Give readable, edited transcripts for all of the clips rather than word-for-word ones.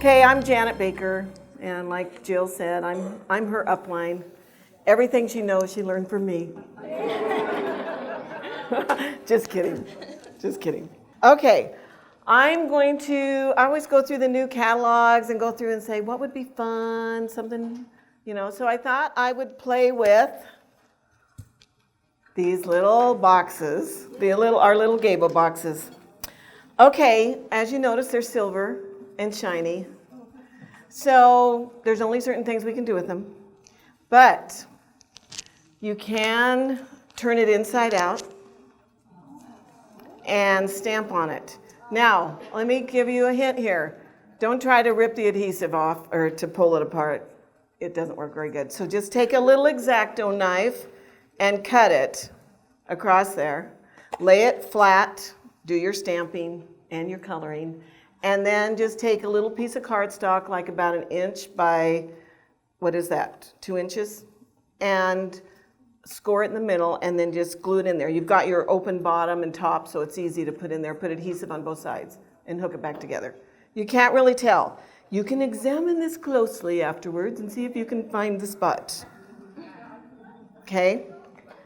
Okay, I'm Janet Baker, and like Jill said, I'm her upline. Everything she knows, she learned from me. Just kidding. Just kidding. Okay, I always go through the new catalogs and go through and say, what would be fun, something, so I thought I would play with these little boxes, our little Gable boxes. Okay, as you notice, they're silver and shiny. So there's only certain things we can do with them. But you can turn it inside out and stamp on it. Now, let me give you a hint here. Don't try to rip the adhesive off or to pull it apart. It doesn't work very good. So just take a little X-Acto knife and cut it across there. Lay it flat, do your stamping and your coloring, and then just take a little piece of cardstock, like about 1 inch by, 2 inches, and score it in the middle, and then just glue it in there. You've got your open bottom and top, so it's easy to put in there. Put adhesive on both sides and hook it back together. You can't really tell. You can examine this closely afterwards and see if you can find the spot. Okay?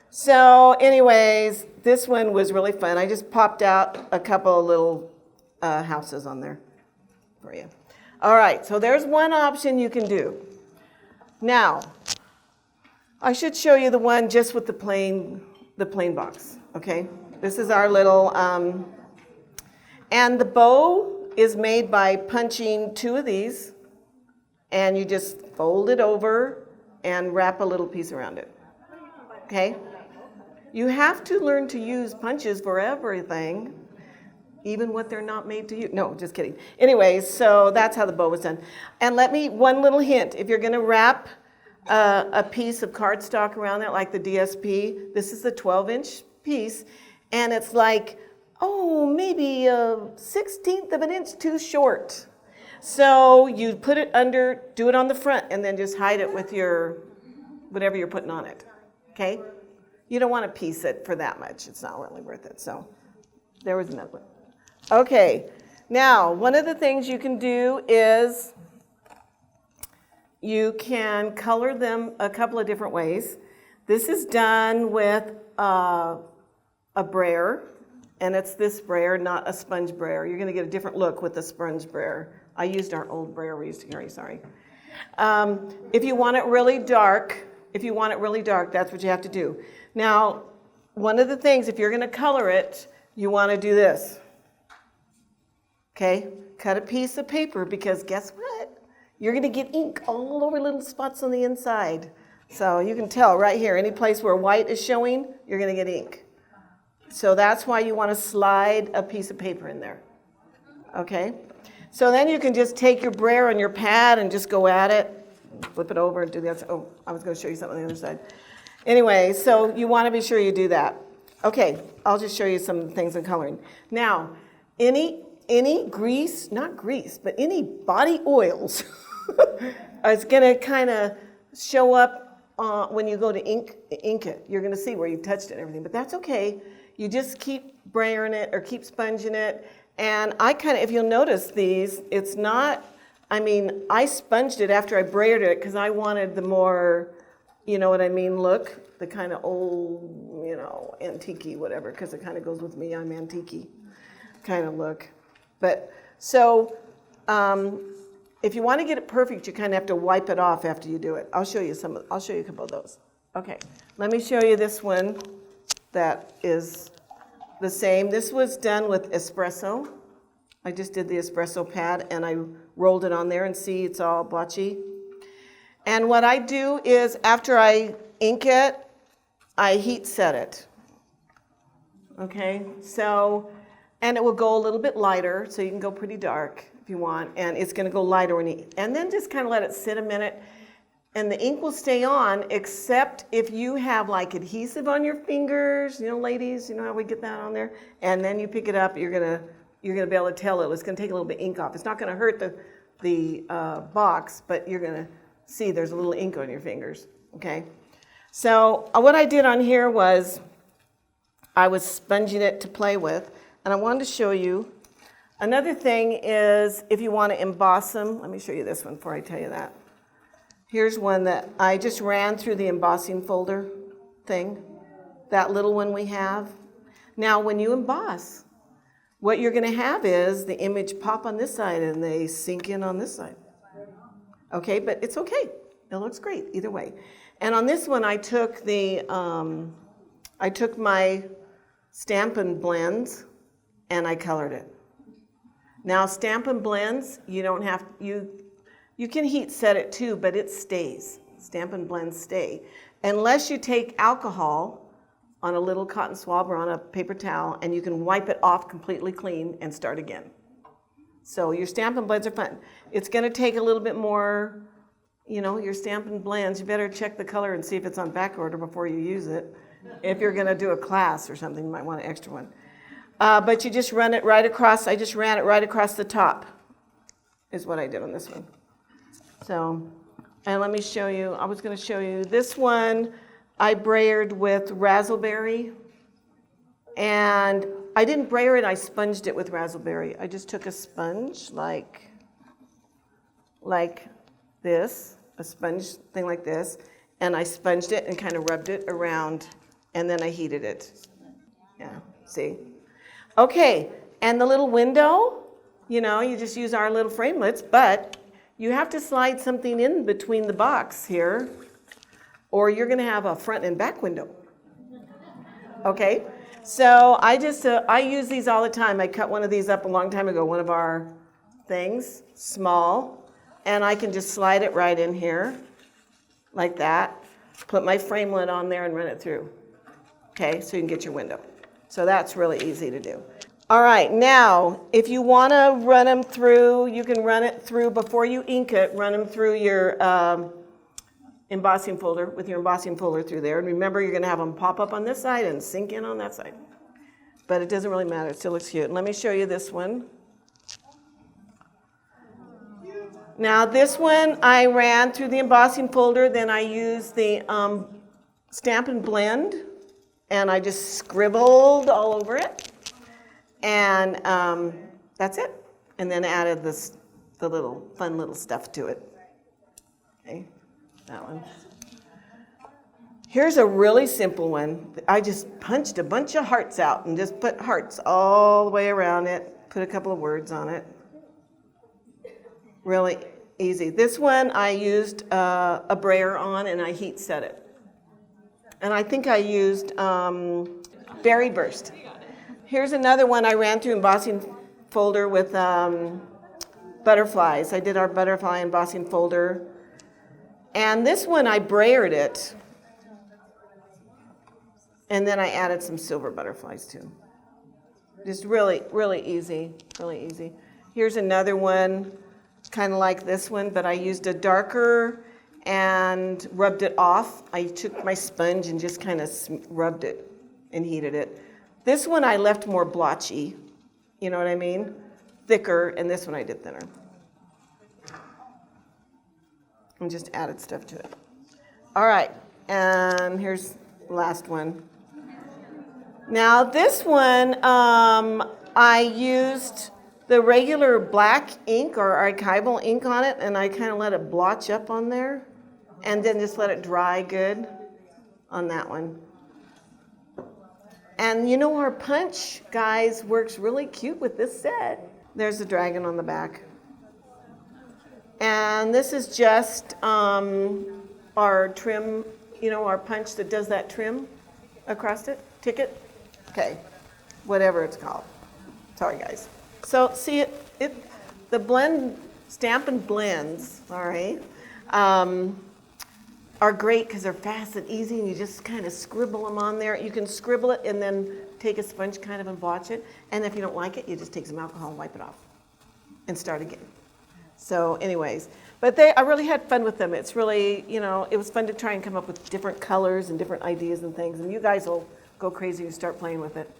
So anyways, this one was really fun. I just popped out a couple of little houses on there for you. All right, so there's one option you can do. Now, I should show you the one just with the plain box, okay? This is our little, and the bow is made by punching 2 of these, and you just fold it over and wrap a little piece around it, okay? You have to learn to use punches for everything, even what they're not made to use. No, just kidding. Anyways, so that's how the bow was done. And one little hint. If you're gonna wrap a piece of cardstock around it, like the DSP, this is a 12-inch piece, and it's like, maybe a 1/16 of an inch too short. So you put it under, do it on the front, and then just hide it with your, whatever you're putting on it, okay? You don't want to piece it for that much. It's not really worth it. So there was another one. Okay, now one of the things you can do is you can color them a couple of different ways. This is done with a brayer, and it's this brayer, not a sponge brayer. You're going to get a different look with the sponge brayer. I used our old brayer we used to carry, sorry. If you want it really dark, that's what you have to do. Now, one of the things, if you're going to color it, you want to do this. Okay, cut a piece of paper, because guess what? You're going to get ink all over little spots on the inside. So you can tell right here, any place where white is showing, you're going to get ink. So that's why you want to slide a piece of paper in there. Okay, so then you can just take your brayer and your pad and just go at it, flip it over and do that. Oh, I was going to show you something on the other side. Anyway, so you want to be sure you do that. Okay, I'll just show you some things in coloring. Now, any grease, not grease, but any body oils is going to kind of show up when you go to ink it. You're going to see where you touched it and everything, but that's okay. You just keep brayering it or keep sponging it. And if you'll notice these, it's not, I sponged it after I brayered it because I wanted the more, look, the kind of old, antique-y, whatever, because it kind of goes with me. I'm antique-y kind of look. But so if you want to get it perfect, you kind of have to wipe it off after you do it. I'll show you a couple of those. Okay, let me show you this one that is the same. This was done with espresso. I just did the espresso pad and I rolled it on there, and see, it's all blotchy. And what I do is, after I ink it, I heat set it. Okay, so, and it will go a little bit lighter, so you can go pretty dark if you want, and it's going to go lighter and then just kind of let it sit a minute, and the ink will stay on, except if you have like adhesive on your fingers, ladies, how we get that on there, and then you pick it up, you're gonna be able to tell it's going to take a little bit of ink off. It's not going to hurt the box, but you're going to see there's a little ink on your fingers. Okay, so what I did on here was I was sponging it to play with, and I wanted to show you Another thing is if you want to emboss them, let me show you this one before I tell you that. Here's one that I just ran through the embossing folder thing, that little one we have. Now when you emboss, what you're going to have is the image pop on this side and they sink in on this side. Okay, but it's okay. It looks great either way. And on this one, I took my Stampin' Blends and I colored it. Now Stampin' Blends, you don't have, you can heat set it too, but it stays. Stampin' Blends stay. Unless you take alcohol on a little cotton swab or on a paper towel and you can wipe it off completely clean and start again. So your Stampin' Blends are fun. It's gonna take a little bit more, your Stampin' Blends, you better check the color and see if it's on back order before you use it. If you're gonna do a class or something, you might want an extra one. But you just run it right across, I just ran it right across the top, is what I did on this one. So, and let me show you, I was gonna show you this one, I brayered with razzleberry, and I didn't brayer it, I sponged it with razzleberry. I just took a sponge like this, a sponge thing like this, and I sponged it and kind of rubbed it around, and then I heated it. Yeah, see? Okay, and the little window, you just use our little framelits, but you have to slide something in between the box here, or you're gonna have a front and back window. Okay, so I use these all the time. I cut one of these up a long time ago, one of our things, small, and I can just slide it right in here, like that, put my framelit on there and run it through. Okay, so you can get your window. So that's really easy to do. All right, now, if you want to run them through, you can run it through, before you ink it, run them through your embossing folder, with your embossing folder through there. And remember, you're going to have them pop up on this side and sink in on that side. But it doesn't really matter, it still looks cute. And let me show you this one. Now, this one I ran through the embossing folder, then I used the Stampin' Blend, and I just scribbled all over it. And that's it. And then added the little fun little stuff to it. Okay, that one. Here's a really simple one. I just punched a bunch of hearts out and just put hearts all the way around it. Put a couple of words on it. Really easy. This one I used a brayer on and I heat set it. And I think I used Berry Burst. Here's another one I ran through embossing folder with butterflies. I did our butterfly embossing folder. And this one I brayered it. And then I added some silver butterflies too. Just really, really easy, really easy. Here's another one, kind of like this one, but I used a darker and rubbed it off. I took my sponge and just kind of rubbed it and heated it. This one I left more blotchy, you know what I mean? Thicker, and this one I did thinner. And just added stuff to it. All right, and here's the last one. Now this one, I used the regular black ink or archival ink on it, and I kind of let it blotch up on there, and then just let it dry good on that one. And our punch, guys, works really cute with this set. There's the dragon on the back. And this is just our trim, our punch that does that trim across it, ticket. Okay, whatever it's called. Sorry, guys. So see the Stampin' Blends, all right, are great because they're fast and easy, and you just kind of scribble them on there. You can scribble it and then take a sponge kind of and blotch it. And if you don't like it, you just take some alcohol and wipe it off and start again. So anyways, but I really had fun with them. It's really, it was fun to try and come up with different colors and different ideas and things. And you guys will go crazy and start playing with it.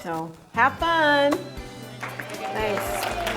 So have fun. Thanks.